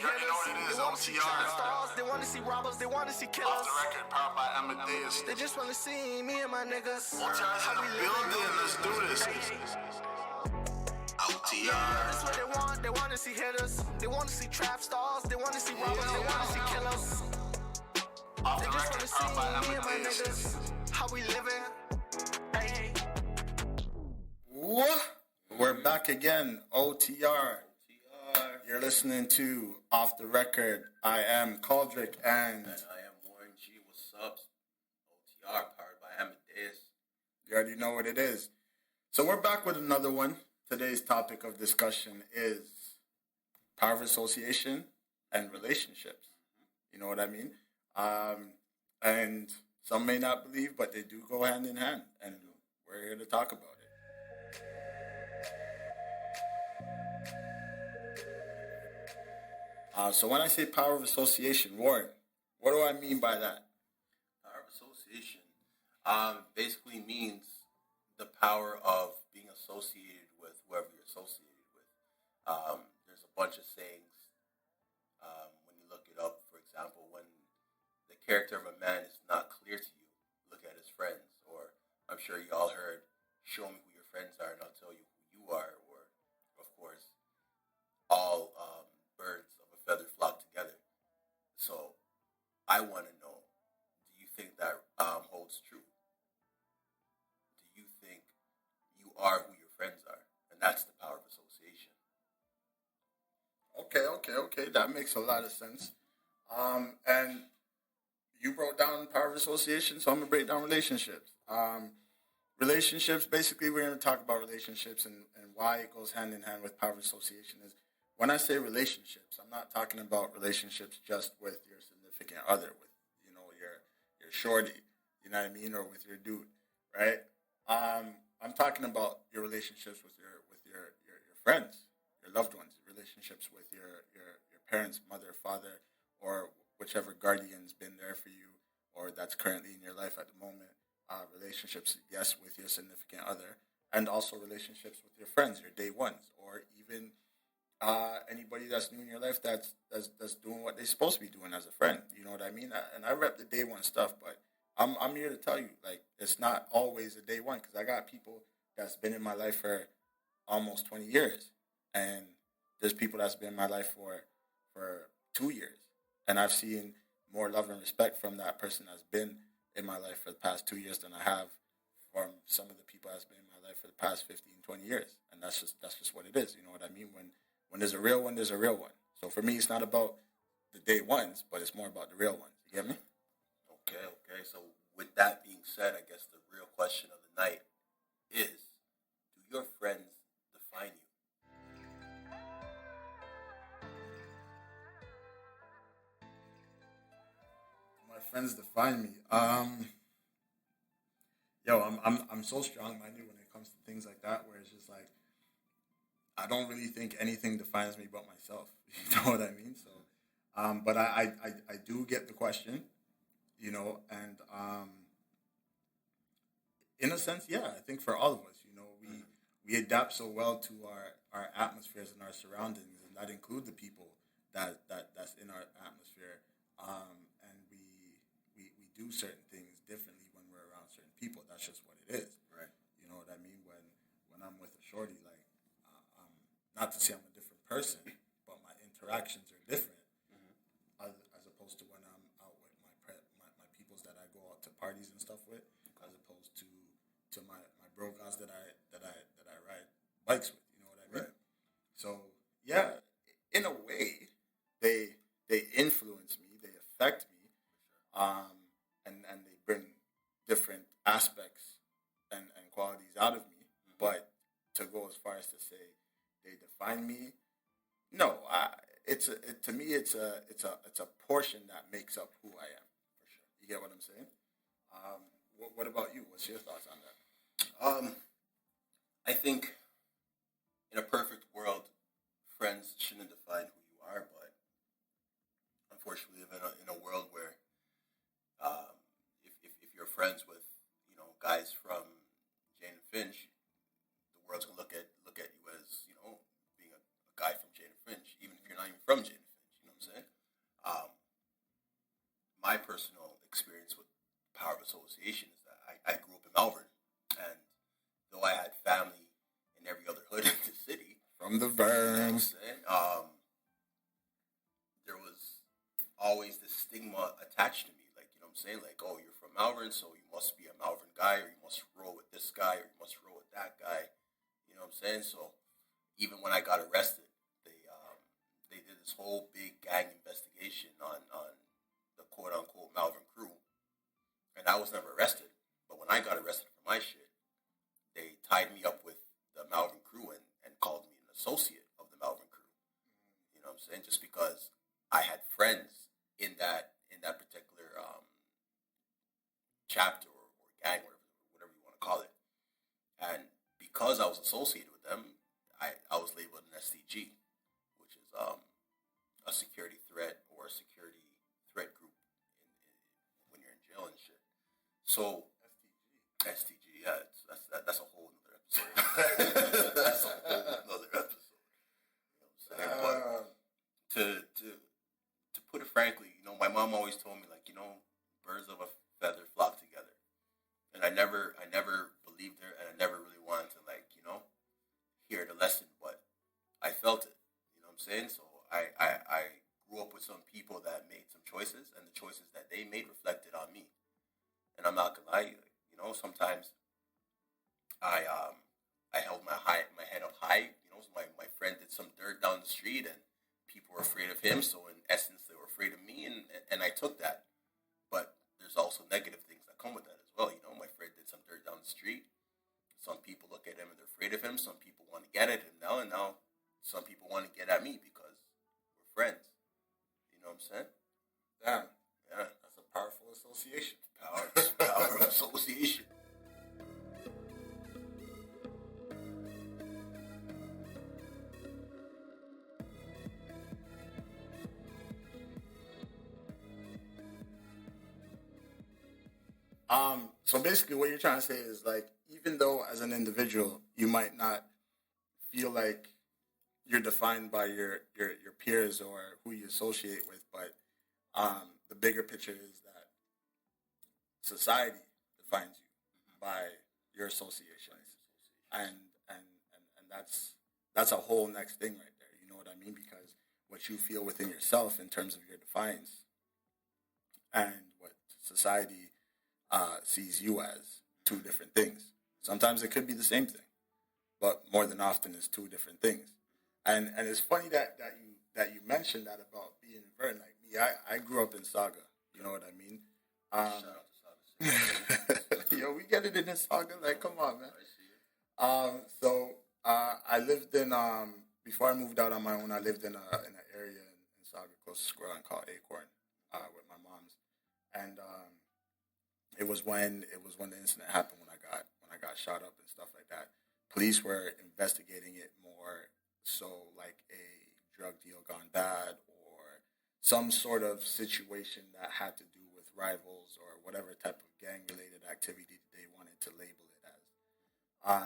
They wanna see trap stars, they wanna see robbers, they wanna see killers. Off the record, powered by Amadeus. They just wanna see me and my niggas. OTR's in the building, let's do this. OTR. That's what they want. They want to see hitters. They want to see trap stars. They want to see robbers. They want to see killers. They just want to see me and my niggas. How we living? Hey. What? We're back again. OTR. You're listening to Off the Record. I am Caldrick and I am Warren G. What's up? OTR powered by Amadeus. You already know what it is. So we're back with another one. Today's topic of discussion is power of association and relationships. You know what I mean? And some may not believe, but they do go hand in hand. And we're here to talk about it. So when I say power of association, Warren, what do I mean by that? Power of association basically means the power of being associated with whoever you're associated with. There's a bunch of sayings when you look it up. For example, when the character of a man is not clear to you, look at his friends. Or I'm sure you all heard, show me who your friends are and I'll tell you who you are. Or, of course, all birds of a feather flock together. So I want to know, do you think that holds true? Do you think you are who your friends are? And that's the power of association. Okay. That makes a lot of sense. And you broke down power of association, so I'm going to break down relationships. Relationships, basically, we're going to talk about relationships and why it goes hand in hand with power of association. Is when I say relationships, I'm not talking about relationships just with your significant other, with, your shorty, you know what I mean, or with your dude, right? I'm talking about your relationships with your friends, your loved ones, relationships with your parents, mother, father, or whichever guardian's been there for you, or that's currently in your life at the moment. Relationships, yes, with your significant other, and also relationships with your friends, your day ones, or even anybody that's new in your life that's doing what they're supposed to be doing as a friend. You know what I mean? And I rep the day one stuff, but I'm here to tell you, like, it's not always a day one, because I got people that's been in my life for almost 20 years, and there's people that's been in my life for 2 years, and I've seen more love and respect from that person that's been in my life for the past 2 years than I have from some of the people that's been in my life for the past 15, 20 years, and that's just what it is. You know what I mean? When there's a real one, there's a real one. So for me, it's not about the day ones, but it's more about the real ones. You get me? Okay. So with that being said, I guess the real question of the night is, do your friends define you? My friends define me. I'm so strong-minded when it comes to things like that, where it's just like, I don't really think anything defines me but myself. You know what I mean? So, but I do get the question, and in a sense, yeah, I think for all of us, we adapt so well to our atmospheres and our surroundings, and that include the people that's in our atmosphere, and we do certain things differently when we're around certain people. That's just what it is. Right. You know what I mean? When I'm with a shorty, like, not to say I'm a different person, but my interactions are different, as opposed to when I'm out with my peoples that I go out to parties and stuff with, as opposed to my bro guys that I ride bikes with. You know what I mean? Right. So yeah, in a way, they influence me, they affect me, and they bring different aspects and qualities out of me. But to go as far as to say they define me, no. To me, it's a portion that makes up who I am, for sure. You get what I'm saying? What about you? What's your thoughts on that? I think in a perfect world, friends shouldn't define who you are, but unfortunately, we live in a world where if you're friends with guys from Jane and Finch, the world's gonna look at you as being a guy from Jane and Finch, even if you're not even from Jane and Finch. You know what I'm From the You know what I'm Verns. saying? There was always this stigma attached to me. Like, you know what I'm saying? Like, oh, you're from Malvern, so you must be a Malvern guy, or you must roll with this guy, or you must roll with that guy. You know what I'm saying? So even when I got arrested, they did this whole big gang investigation on the quote unquote Malvern crew, and I was never arrested. But when I got arrested for my shit, they tied me up with the Malvern crew and called me an associate of the Malvern crew. You know what I'm saying? Just because I had friends in that particular chapter or gang, whatever you want to call it, and because I was associated with them, I was labeled an STG, which is a security threat or a security threat group when you're in jail and shit. So STG, yeah, that's a whole other episode. That's a whole other episode. You know what I'm saying? But to put it frankly, you know, my mom always told me, like, you know, birds of a feather flock together, and I never believed her, and I never really wanted to, like, you know, hear the lesson, but I felt it. You know what I'm saying? So I grew up with some people that made some choices, and the choices that they made reflected on me. And I'm not gonna lie, you know, sometimes I held my head up high. You know, so my friend did some dirt down the street, and people were afraid of him. So in essence, they were afraid of me, and I took that. But there's also negative things that come with that as well. You know, my friend did some dirt down the street. Some people look at him and they're afraid of him. Some people want to get at him now, and now some people want to get at me because we're friends. You know what I'm saying? Damn, Yeah, that's a powerful association. power of association. So basically, what you're trying to say is, like, even though as an individual you might not feel like you're defined by your peers or who you associate with, but the bigger picture is that society defines you by your associations, and that's a whole next thing right there. You know what I mean? Because what you feel within yourself in terms of your defiance and what society sees you as two different things. Sometimes it could be the same thing, but more than often it's two different things. And it's funny that you mentioned that about being Vernon. Like me, I grew up in Saga. You know what I mean? Shout out to Saga. Yo, we get it in this Saga. Like, come on, man. So I lived in before I moved out on my own. I lived in an area in Saga close to Square One called Acorn with my mom's, and it was when the incident happened when I got shot up and stuff like that. Police were investigating it more so like a drug deal gone bad or some sort of situation that had to do with rivals or whatever type of gang related activity they wanted to label it as.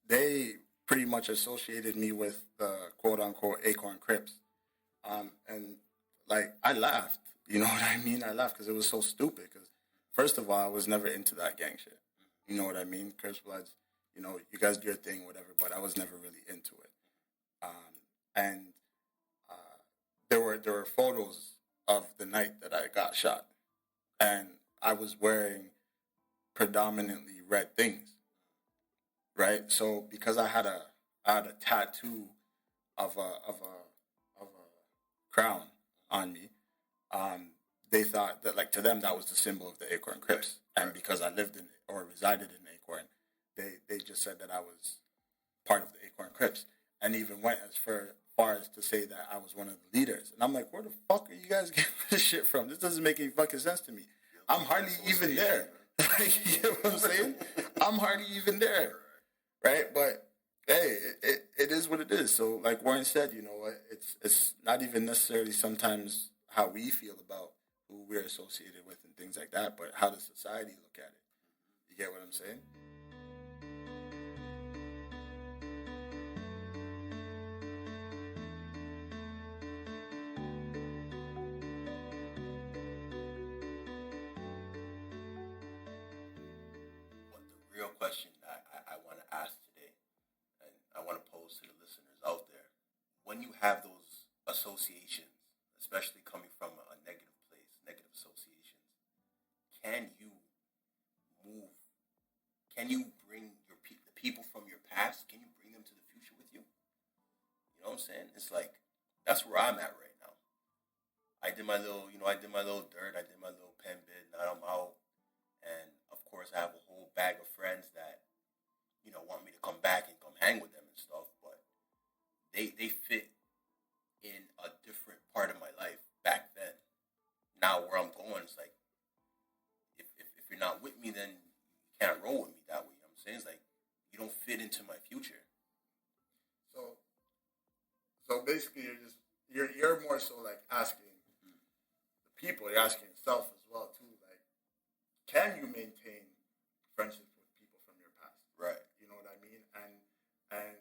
They pretty much associated me with the quote unquote Acorn Crips. And like I laughed, you know what I mean? I laughed because it was so stupid. Because first of all, I was never into that gang shit. You know what I mean? Crips, Bloods, you know, you guys do your thing, whatever. But I was never really into it. And there were photos of the night that I got shot, and I was wearing predominantly red things, right? So because I had a tattoo of a crown on me, they thought that, like, to them that was the symbol of the Acorn Crips, and because I lived in or resided in Acorn, they just said that I was part of the Acorn Crips, and even went as far as to say that I was one of the leaders. And I'm like, where the fuck are you guys getting this shit from? This doesn't make any fucking sense to me. I'm hardly even there. Like, you know what I'm saying? I'm hardly even there, right? But hey, it is what it is. So, like Warren said, you know, it's not even necessarily sometimes how we feel about who we're associated with and things like that, but how does society look at it? You get what I'm saying? But the real question I want to ask today, and I want to pose to the when you have those associations, especially coming from a negative place, negative associations, can you move? Can you bring the people from your past? Can you bring them to the future with you? You know what I'm saying? It's like that's where I'm at right now. I did my little, I did my little dirt. I did my little pen bid. Now I'm out, and of course I have a whole bag of friends that want me to come back and come hang with them and stuff. But they fit in a different part of my life back then. Now where I'm going, it's like if you're not with me, then you can't roll with me that way. You know what I'm saying? It's like you don't fit into my future. So basically, you're more so like asking the people. You're asking yourself as well too. Like, can you maintain friendships with people from your past? Right. You know what I mean? And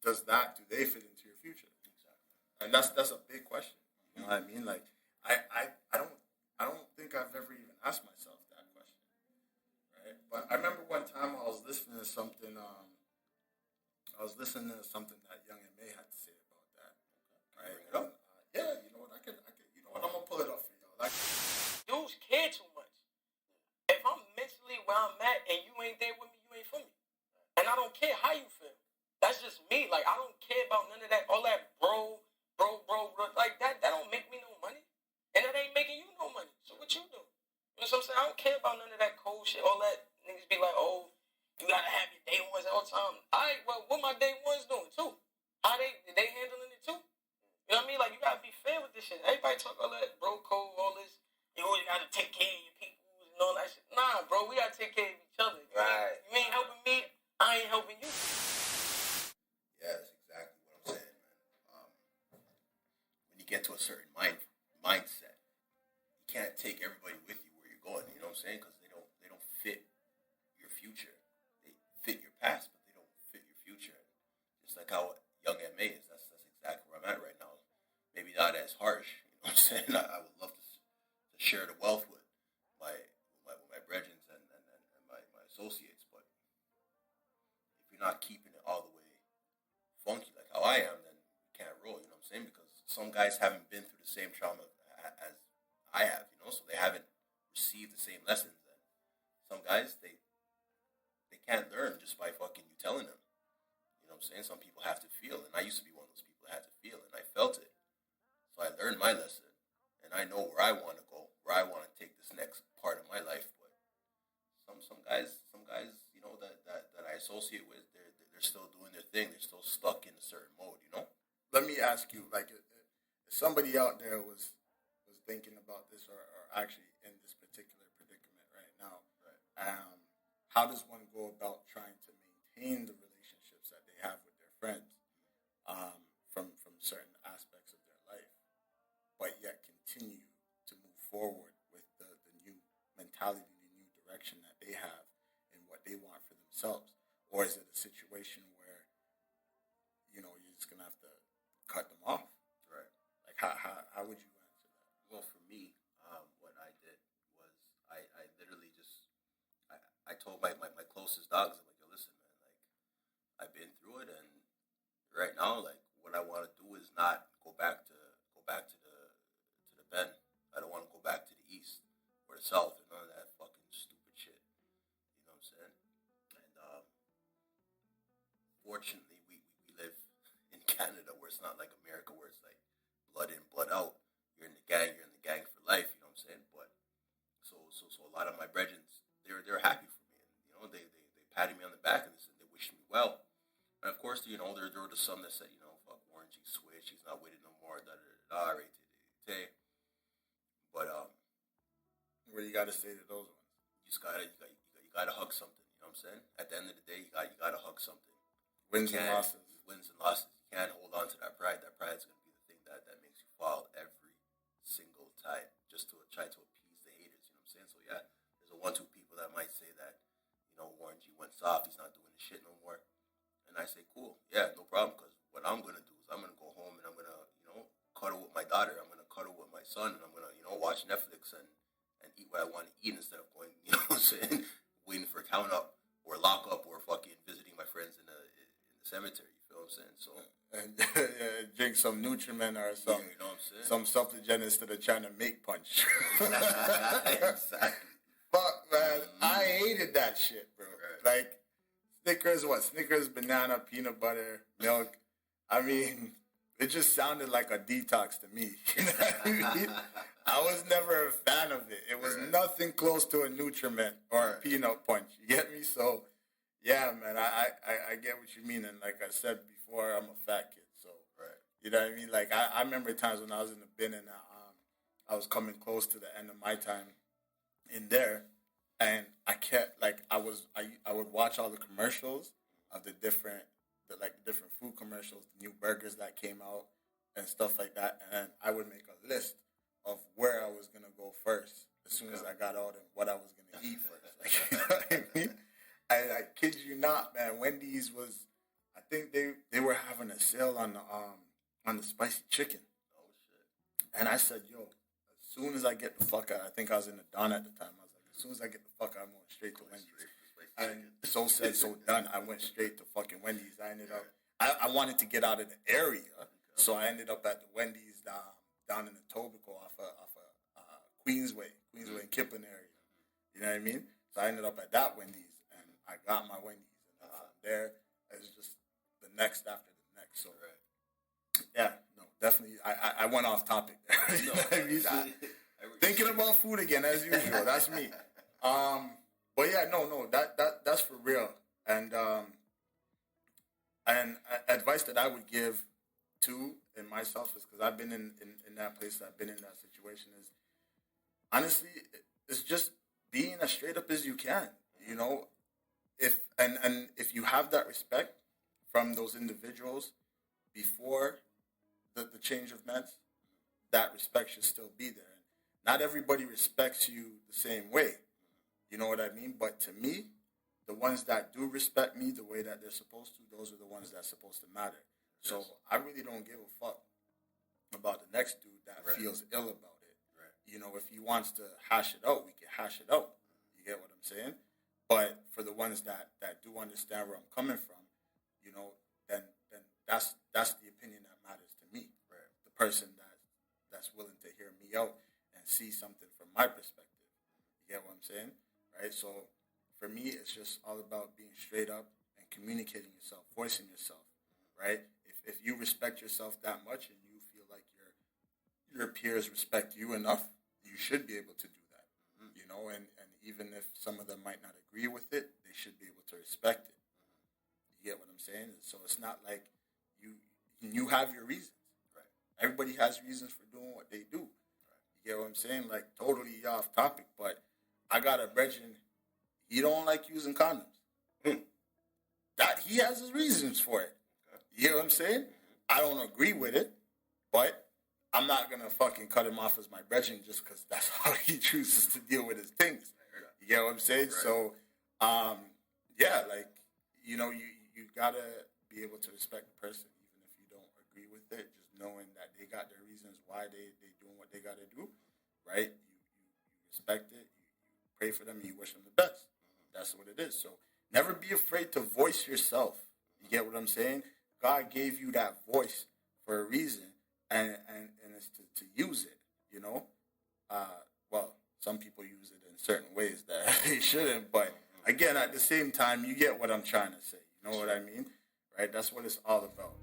do they fit into your future? Exactly. And that's a big question. You know what I mean? Like, I don't think I've ever even asked myself that question. Right? But I remember one time I was listening to something. That Young M.A. had to say about that. Right? Yeah, you know what? I could. You know what? I'm gonna pull it up for y'all. Like, dudes care too much. If I'm mentally where I'm at and you ain't there with me, you ain't for me. And I don't care how you feel. That's just me. Like, I don't care about none of that. All that bro. Like, that don't make me no money. And that ain't making you no money. So what you do? You know what I'm saying? I don't care about none of that cold shit. All that niggas be like, oh, you gotta have your day ones all the time. Alright, well, what my day ones doing too? How they handling it too? You know what I mean? Like, you gotta be fair with this shit. Everybody talk all that bro code, all this. You always gotta take care of your people and all that shit. Nah, bro, we gotta take care of each other. You ain't helping me, I ain't helping you. Yeah, that's exactly what I'm saying, man. When you get to a certain mindset, you can't take everybody with you where you're going. You know what I'm saying? Because they don't fit your future. They fit your past, but they don't fit your future. Just like how Young M.A. is. That's exactly where I'm at right now. Maybe not as harsh. You know what I'm saying? I would love to share the wealth with my brethren and my associates, but if you're not keeping it all the way funky like how I am, then you can't roll. You know what I'm saying? Because some guys haven't been through the same trauma as I have. So they haven't received the same lessons. And some guys they can't learn just by fucking you telling them. You know what I'm saying? Some people have to feel, and I used to be one of those people that had to feel, and I felt it. So I learned my lesson, and I know where I want to go, where I want to take this next part of my life. But some guys, that I associate with, they're still doing their thing. They're still stuck in a certain mode. let me ask you, like, if somebody out there was thinking about this or actually in this particular predicament right now, how does one go about trying to maintain the relationships that they have with their friends from certain aspects of their life, but yet continue to move forward with the new mentality, the new direction that they have and what they want for themselves? Or is it a situation where, you're just going to have to cut them off? Right. Like, how would you answer that? Well, for me, what I did was I literally just I told my closest dogs, I'm like, yo, listen, man, like, I've been through it, and right now, like, what I want to do is not go back to the bend. I don't want to go back to the east or the south and none of that fucking stupid shit. You know what I'm saying? And fortunately, we live in Canada where it's not like America where it's like blood in, blood out. You're in the gang for life. You know what I'm saying? But so a lot of my brethren, they're happy for me, and they patted me on the back and they wished me well. And of course, there were some that said, fuck Warren G. Switch, he's not with it no more, But What do you got to say to those ones? you just gotta hug something. You know what I'm saying? At the end of the day, you gotta hug something. Wins and losses. Wins and losses. You can't hold on to that pride. That pride is gonna be the thing that makes you fall every single time, just to try to appease the haters. You know what I'm saying? So yeah, there's a 1-2 people that might say that, Warren G went soft. He's not doing this shit no more. And I say, cool, yeah, no problem. Because what I'm gonna do is I'm gonna go home and I'm gonna, cuddle with my daughter. I'm gonna cuddle with my son, and I'm gonna, watch Netflix and eat what I want to eat instead of going, waiting for a count up or lock up or fucking visiting my friends in the cemetery. You feel what I'm saying? So, And drink some Nutriment or yeah, some you know what I'm saying? some supplement instead of trying to make punch. Exactly. Fuck, man, I hated that shit, bro. Right. Like Snickers, Snickers, banana, peanut butter, milk. I mean, it just sounded like a detox to me. You know what I mean? I was never a fan of it. It was nothing close to a Nutriment or a peanut punch. You get me? So, yeah, man, I get what you mean. And like I said before, I'm a fat kid. So, you know what I mean? Like, I remember times when I was in the bin and I was coming close to the end of my time in there. And I kept, like, I would watch all the commercials of the different food commercials, the new burgers that came out and stuff like that. And I would make a list of where I was going to go first as soon as I got out and what I was going to eat first. Like, you know what I mean? I kid you not, man. Wendy's was, I think they were having a sale on the spicy chicken. Oh, shit. And I said, yo, as soon as I get the fuck out, I think I was in the Don at the time. I was like, as soon as I get the fuck out, I'm going straight to Wendy's. And so said, so done. I went straight to fucking Wendy's. I ended up, I wanted to get out of the area, so I ended up at the Wendy's down in Etobicoke off of Queensway and Kipling area. You know what I mean? So I ended up at that Wendy's, and I got my Wendy's. And from there, it was just the next after the next. So, yeah, no, definitely. I went off topic there. You know what I mean? Thinking about food again, as usual. That's me. But yeah, no, that's for real. And advice that I would give to and myself is because I've been in that place, I've been in that situation, is honestly, it's just being as straight up as you can. You know, if you have that respect from those individuals before the change of meds, that respect should still be there. And not everybody respects you the same way. You know what I mean? But to me, the ones that do respect me the way that they're supposed to, those are the ones that's supposed to matter. So I really don't give a fuck about the next dude that feels ill about it. Right. You know, if he wants to hash it out, we can hash it out. You get what I'm saying? But for the ones that do understand where I'm coming from, you know, then that's the opinion that matters to me. Right. The person that's willing to hear me out and see something from my perspective. You get what I'm saying? Right? So for me, it's just all about being straight up and communicating yourself, voicing yourself, right? If you respect yourself that much and you feel like your peers respect you enough, you should be able to do that, you know, and even if some of them might not agree with it, they should be able to respect it. You get what I'm saying? So it's not like you have your reasons. Right? Everybody has reasons for doing what they do. Right? You get what I'm saying? Like, totally off topic, but I got a brethren, he don't like using condoms. That he has his reasons for it. You know what I'm saying? I don't agree with it, but I'm not gonna fucking cut him off as my brethren just because that's how he chooses to deal with his things. You get what I'm saying? Right. So, yeah, like, you know, you gotta be able to respect the person even if you don't agree with it. Just knowing that they got their reasons why they doing what they gotta do, right? You respect it. Pray for them and you wish them the best. That's what it is. So never be afraid to voice yourself. You get what I'm saying? God gave you that voice for a reason, and it's to use it, you know? Well, some people use it in certain ways that they shouldn't, but again, at the same time, you get what I'm trying to say. You know what I mean? Right? That's what it's all about.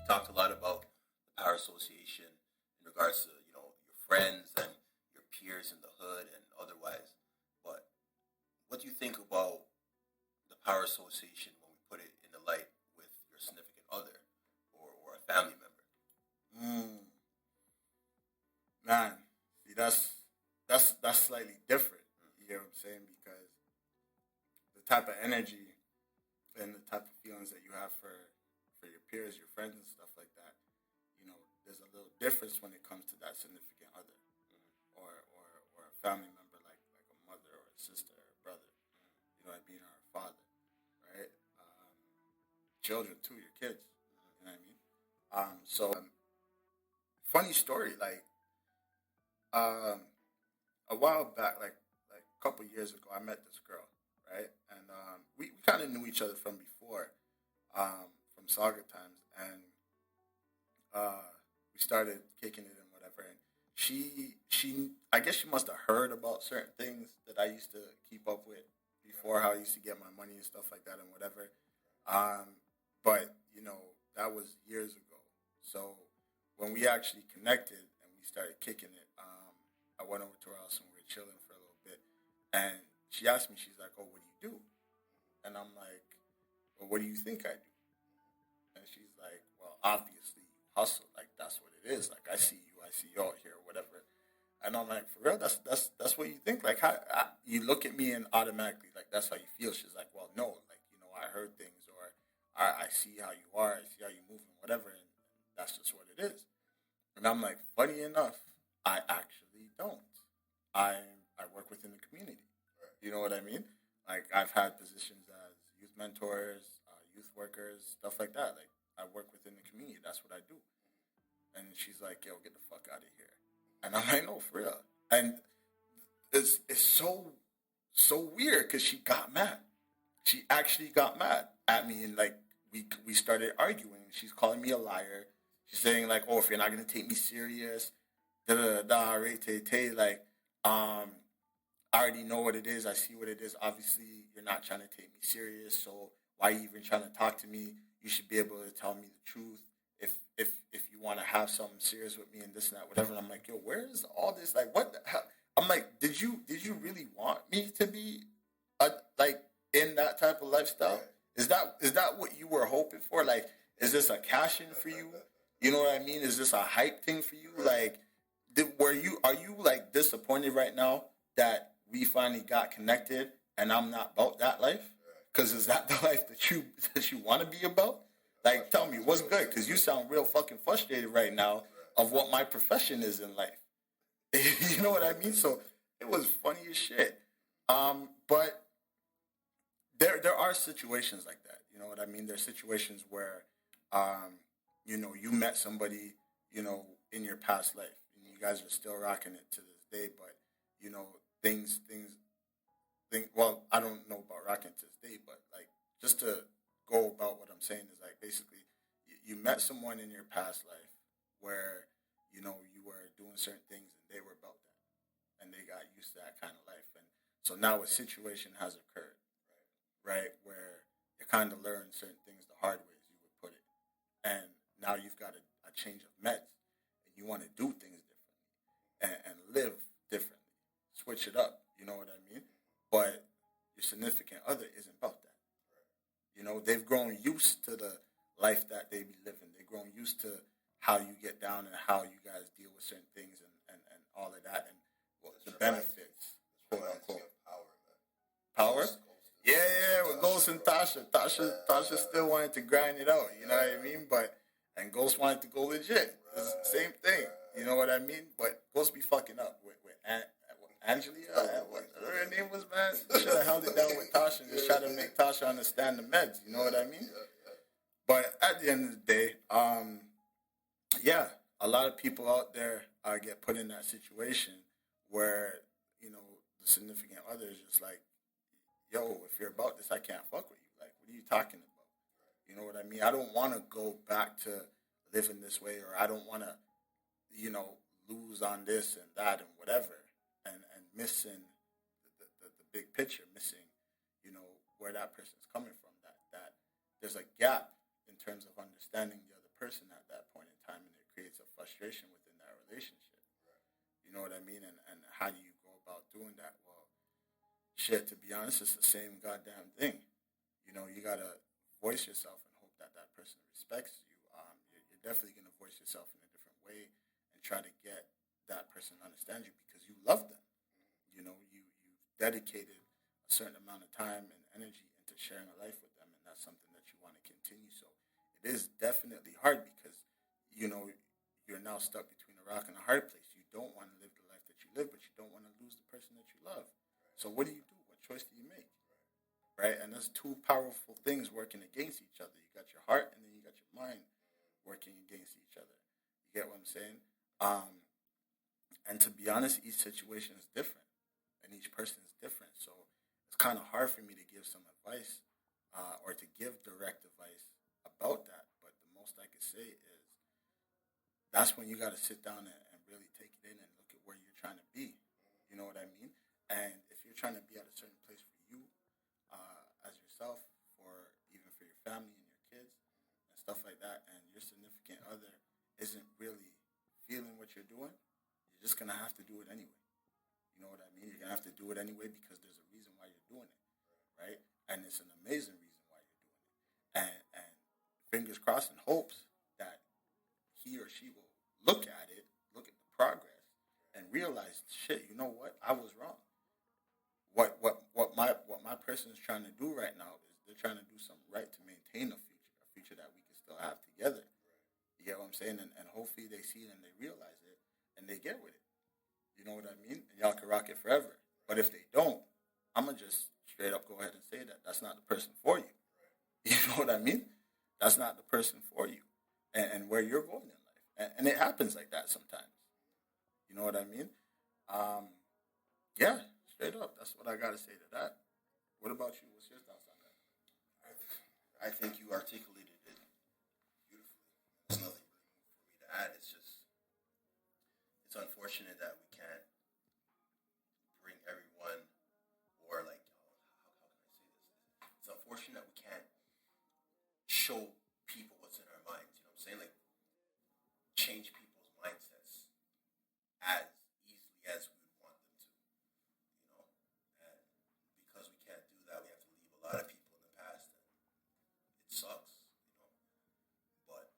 Talked a lot about the Power Association in regards to, you know, your friends and your peers in the hood and otherwise. But what do you think about the Power Association when we put it in the light with your significant other or a family member? Man, see, that's slightly different. You know what I'm saying? Because the type of energy and the type of feelings that you have for your peers, your friends, and stuff like that, you know, there's a little difference when it comes to that significant other, or a family member like a mother or a sister or a brother, you know what I mean, or a father, right? Children too, your kids, you know what I mean. Funny story, like a while back, like a couple years ago, I met this girl, right? And we kind of knew each other from before, from Saga times, and we started kicking it and whatever. And she, I guess she must have heard about certain things that I used to keep up with before, how I used to get my money and stuff like that and whatever. But you know, that was years ago. So when we actually connected and we started kicking it, I went over to her house and we were chilling for a little bit. And she asked me, she's like, "Oh, what do you do?" And I'm like, "Well, what do you think I do?" And she's like, "Well, obviously you hustle. Like that's what it is. Like I see you out here, or whatever." And I'm like, "For real? That's what you think? Like how you look at me and automatically like that's how you feel?" She's like, "Well, no. Like you know, I heard things, or I see how you are. I see how you move and whatever, and that's just what it is." And I'm like, funny enough, I actually don't. I work within the community. You know what I mean? Like I've had positions as youth mentors, youth workers, stuff like that. Like I work within the community. That's what I do. And she's like, "Yo, get the fuck out of here." And I'm like, "No, for real." And it's so weird because she got mad. She actually got mad at me, and like we started arguing. She's calling me a liar. She's saying like, "Oh, if you're not gonna take me serious, da da da, right, tay, like, I already know what it is. I see what it is. Obviously, you're not trying to take me serious. So why are you even trying to talk to me? You should be able to tell me the truth if you want to have something serious with me and this and that, whatever." And I'm like, "Yo, where is all this? Like, what the hell?" I'm like, did you really want me to be like in that type of lifestyle? Is that what you were hoping for? Like, is this a cash in for you? You know what I mean? Is this a hype thing for you? Like, are you like disappointed right now that we finally got connected and I'm not about that life? Because is that the life that you want to be about? Like, tell me what's good, because you sound real fucking frustrated right now of what my profession is in life. You know what I mean? So it was funny as shit. But there are situations like that. You know what I mean? There's situations where, you know, you met somebody, you know, in your past life, and you guys are still rocking it to this day. But you know, things. Well, I don't know about rocking to this day, but like just to go about what I'm saying is like basically, you met someone in your past life where you know you were doing certain things and they were about that, and they got used to that kind of life, and so now a situation has occurred, right, where you kind of learn certain things the hard way, as you would put it, and now you've got a change of meds, and you want to do things differently and live differently, switch it up. You know what I mean? But your significant other isn't about that. You know, they've grown used to the life that they be living. They've grown used to how you get down and how you guys deal with certain things and all of that, and the benefits, quote unquote. Power? Yeah, with Ghost and Tasha. Tasha still wanted to grind it out, you know what I mean? And Ghost wanted to go legit. It's the same thing, you know what I mean? But Ghost be fucking up with Angelia, whatever her name was, man. Should have held it down with Tasha and just try to make Tasha understand the meds, you know what I mean? But at the end of the day, yeah, a lot of people out there get put in that situation where, you know, the significant other is just like, "Yo, if you're about this, I can't fuck with you. Like, what are you talking about?" You know what I mean? I don't want to go back to living this way, or I don't want to, you know, lose on this and that and whatever, and missing the big picture, missing, you know, where that person's coming from. That there's a gap in terms of understanding the other person at that point in time, and it creates a frustration within that relationship. You know what I mean? And how do you go about doing that? Well, shit, to be honest, it's the same goddamn thing. You know, you gotta voice yourself and hope that that person respects you. You're definitely gonna voice yourself in a different way and try to get that person to understand you because you love them. You know, you've dedicated a certain amount of time and energy into sharing a life with them, and that's something that you want to continue. So it is definitely hard because, you know, you're now stuck between a rock and a hard place. You don't want to live the life that you live, but you don't want to lose the person that you love. So what do you do? What choice do you make? Right? And that's two powerful things working against each other. You got your heart and then you got your mind working against each other. You get what I'm saying? And to be honest, each situation is different and each person is different. So it's kind of hard for me to give some advice or to give direct advice about that. But the most I could say is that's when you got to sit down and really take it in and look at where you're trying to be. You know what I mean? And if you're trying to be at a certain place for you as yourself, for even for your family and your kids and stuff like that, and your significant other isn't really feeling what you're doing, you're just going to have to do it anyway. You know what I mean? You're going to have to do it anyway because there's a reason why you're doing it, right? And it's an amazing reason why you're doing it. And fingers crossed and hopes that he or she will look at it, look at the progress, and realize, shit, you know what? I was wrong. What my person is trying to do right now is they're trying to do something right to maintain a future that we can still have together. You get what I'm saying? And hopefully they see it and they realize it and they get with it. You know what I mean? And y'all can rock it forever. But if they don't, I'm going to just straight up go ahead and say that that's not the person for you. You know what I mean? That's not the person for you and where you're going in life. And it happens like that sometimes. You know what I mean? Yeah, straight up. That's what I got to say to that. What about you? What's your thoughts on that? I think you articulated it beautifully. There's nothing really more for me to add. It's unfortunate that we can't bring everyone, or like, how can I say this? It's unfortunate that we can't show people what's in our minds. You know what I'm saying? Like, change people's mindsets as easily as we would want them to. You know, and because we can't do that, we have to leave a lot of people in the past, and it sucks. You know, but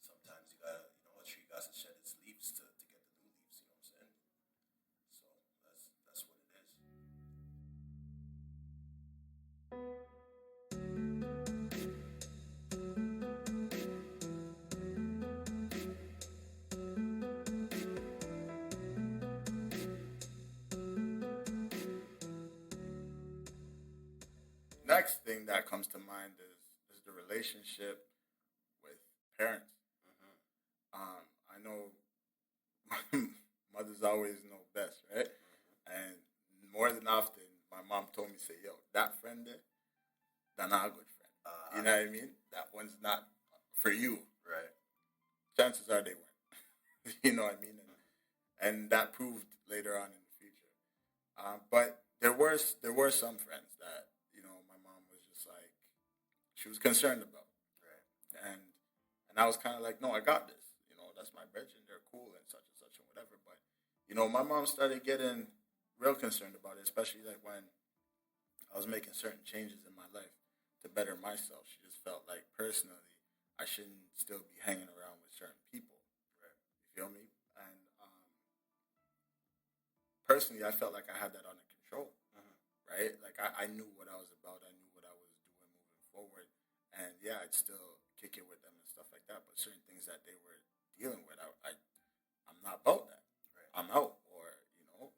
sometimes you gotta, a tree got to shed its leaves to get the new leaves. You know what I'm saying? So that's what it is. Next thing that comes to mind is the relationship with parents. I know mothers always know best, right? And more than often, my mom told me, say, yo, that friend there, they're not a good friend. You know what I mean? That one's not for you. Right. Chances are they weren't. You know what I mean? And that proved later on in the future. But there were some friends that, my mom was just like, she was concerned about. Right. And I was kind of like, no, I got this. That's my brethren, they're cool and such and whatever. But, my mom started getting real concerned about it, especially like when I was making certain changes in my life to better myself. She just felt like personally I shouldn't still be hanging around with certain people. Right. You feel me? And personally, I felt like I had that under control. Right? Like I knew what I was about. I knew what I was doing moving forward. And yeah, I'd still kick it with them and stuff like that. But certain things that they were dealing with, I'm not about that. Right. I'm out. Or,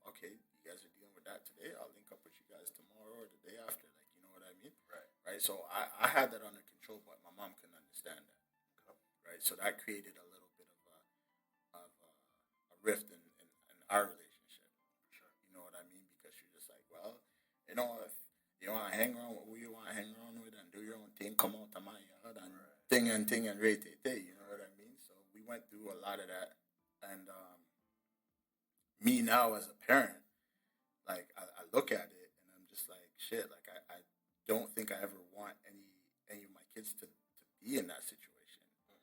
okay, you guys are dealing with that today. I'll link up with you guys tomorrow or the day after. Like, you know what I mean? Right. So I had that under control, but my mom couldn't understand that. Okay. Right. So that created a little bit of a rift in our relationship. Sure. You know what I mean? Because she's just like, well, if you want to hang around with who you want to hang around with and do your own thing, come out to my yard and thing and rate it. You know what I mean? So we went through a lot of that. And me now as a parent, like I look at it and I'm just like, shit, like I don't think I ever want any of my kids to be in that situation. But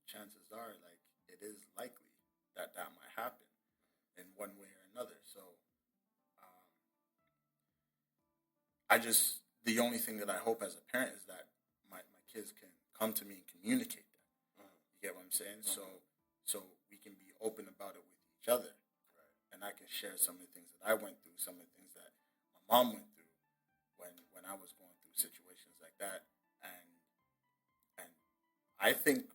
chances are like it is likely that might happen in one way or another. So the only thing that I hope as a parent is that my kids can come to me and communicate that. You get what I'm saying? So we can be open about it with each other. Right. And I can share some of the things that I went through, some of the things that my mom went through when I was going through situations that, and I think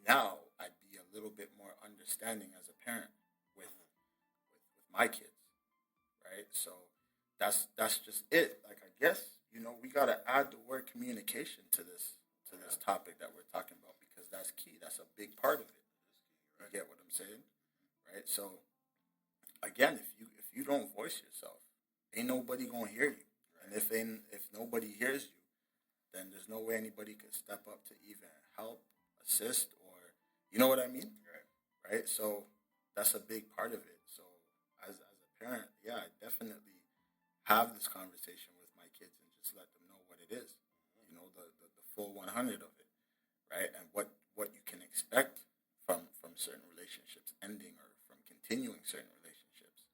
now I'd be a little bit more understanding as a parent with my kids, right? So that's just it. Like, I guess, we gotta add the word communication to this topic that we're talking about, because that's key. That's a big part of it. You get what I'm saying, right? So again, if you don't voice yourself, ain't nobody gonna hear you. And if nobody hears you, then there's no way anybody could step up to even help, assist, or you know what I mean, right? So that's a big part of it. So as a parent, yeah, I definitely have this conversation with my kids and just let them know what it is, the full 100 of it, right? And what you can expect from certain relationships ending, or from continuing certain relationships,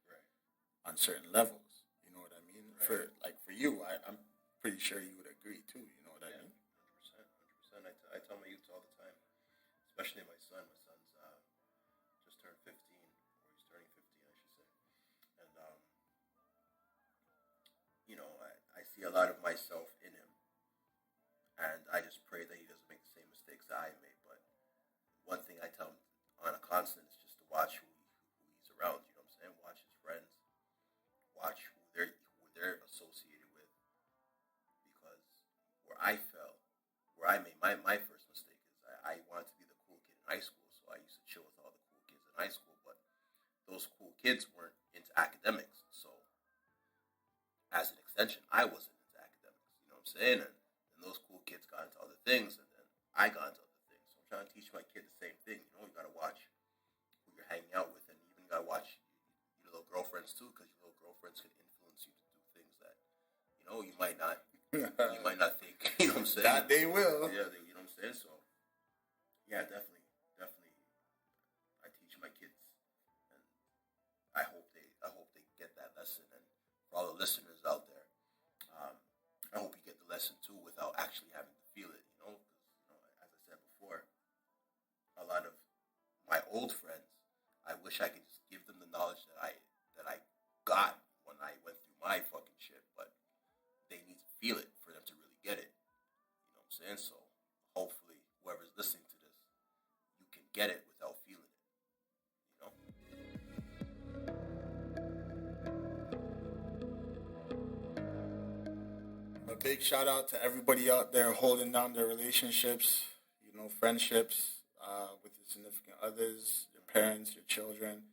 on certain levels. You know what I mean? Right. For you, I'm pretty sure you would agree too. You know what I mean? 100%. I tell my youth all the time, especially my son. My son's just turned 15, or he's turning 15, I should say. And I see a lot of myself in him, and I just pray that he doesn't make the same mistakes that I made. But one thing I tell him on a constant is just to watch who he's around. You know what I'm saying? Watch his friends. Watch who they're associated with. Because where I made my first mistake is I wanted to be the cool kid in high school, so I used to chill with all the cool kids in high school. But those cool kids weren't into academics, so as an extension, I wasn't into academics. You know what I'm saying? And those cool kids got into other things, and then I got into other things. So I'm trying to teach my kid the same thing. You got to watch who you're hanging out with, and you even got to watch your little girlfriends too, because your little girlfriends can influence you to do things that you might not think. You know what I'm saying? That they will. Yeah, you know what I'm saying. So yeah, definitely. I teach my kids, and I hope they get that lesson. And for all the listeners out there, I hope you get the lesson too without actually having to feel it. Because as I said before, a lot of my old friends, I wish I could just give them the knowledge that I got when I went through my fucking shit, but they need to feel it for them to really get it. You know what I'm saying? So hopefully whoever's listening to this, you can get it without feeling it. A big shout out to everybody out there holding down their relationships, friendships, with your significant others, your parents, your children.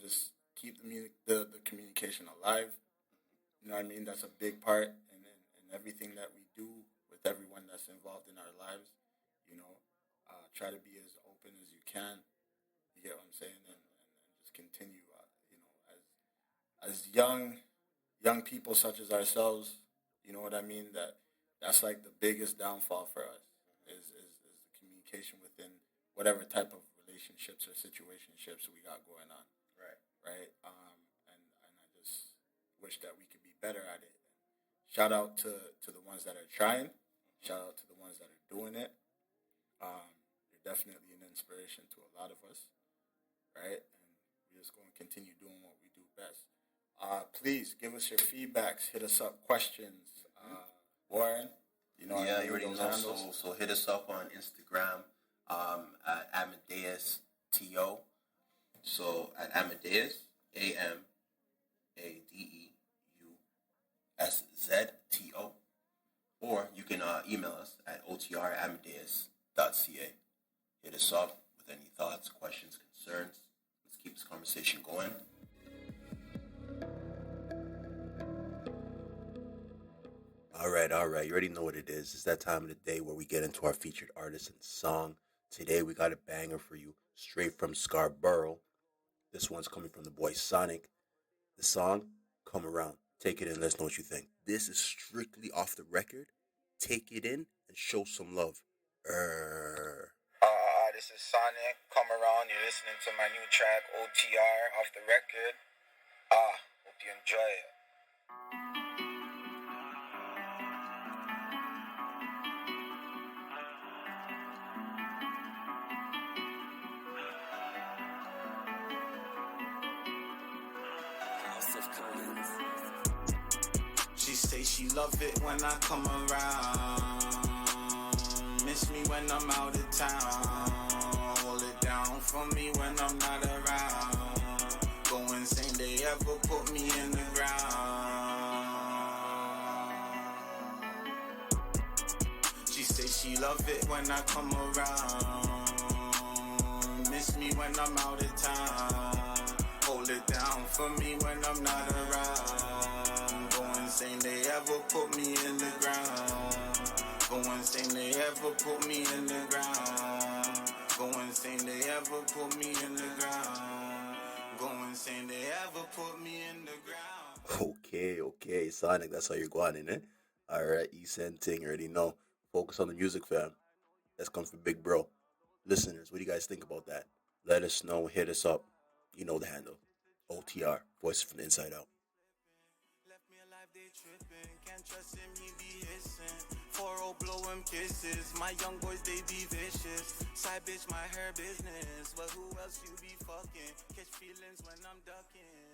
Just keep the communication alive. You know what I mean? That's a big part in everything that we do with everyone that's involved in our lives. Try to be as open as you can. You get what I'm saying? And just continue, as young people such as ourselves, you know what I mean? That's like the biggest downfall for us is the communication within whatever type of relationships or situationships we got going on. Right. And I just wish that we could be better at it. Shout out to the ones that are trying. Shout out to the ones that are doing it. You're definitely an inspiration to a lot of us, right? And we're just going to continue doing what we do best. Please give us your feedbacks. Hit us up, questions. Warren, you already know. So hit us up on Instagram at Amadeus TO. So at Amadeus, AMADEUSZTO. Or you can email us at otr@amadeus.ca. Hit us up with any thoughts, questions, concerns. Let's keep this conversation going. All right. You already know what it is. It's that time of the day where we get into our featured artist and song. Today we got a banger for you, straight from Scarborough. This one's coming from the boy Sonic. The song, Come Around. Take it in, let us know what you think. This is strictly off the record. Take it in and show some love. This is Sonic, Come Around. You're listening to my new track, OTR, off the record. Hope you enjoy it. House of Commons. She say she love it when I come around. Miss me when I'm out of town. Hold it down for me when I'm not around. Go insane, they ever put me in the ground. She say she love it when I come around. Miss me when I'm out of town. Hold it down for me when I'm not around. Go insane, they ever put me in the ground. Go insane, they ever put me in the ground. Go insane, they ever put me in the ground. Go insane, they ever put me in the ground. Okay, Sonic, that's how you're going in, eh? Alright, East End thing, you already know. Focus on the music, fam. That's comes from Big Bro. Listeners, what do you guys think about that? Let us know, hit us up. You know the handle. OTR, Voices from the Inside Out. Left me alive, they tripping. Can't trust him, he be hissing. 4-0 blow him kisses. My young boys, they be vicious. Side bitch, my hair business. But who else you be fucking? Catch feelings when I'm ducking.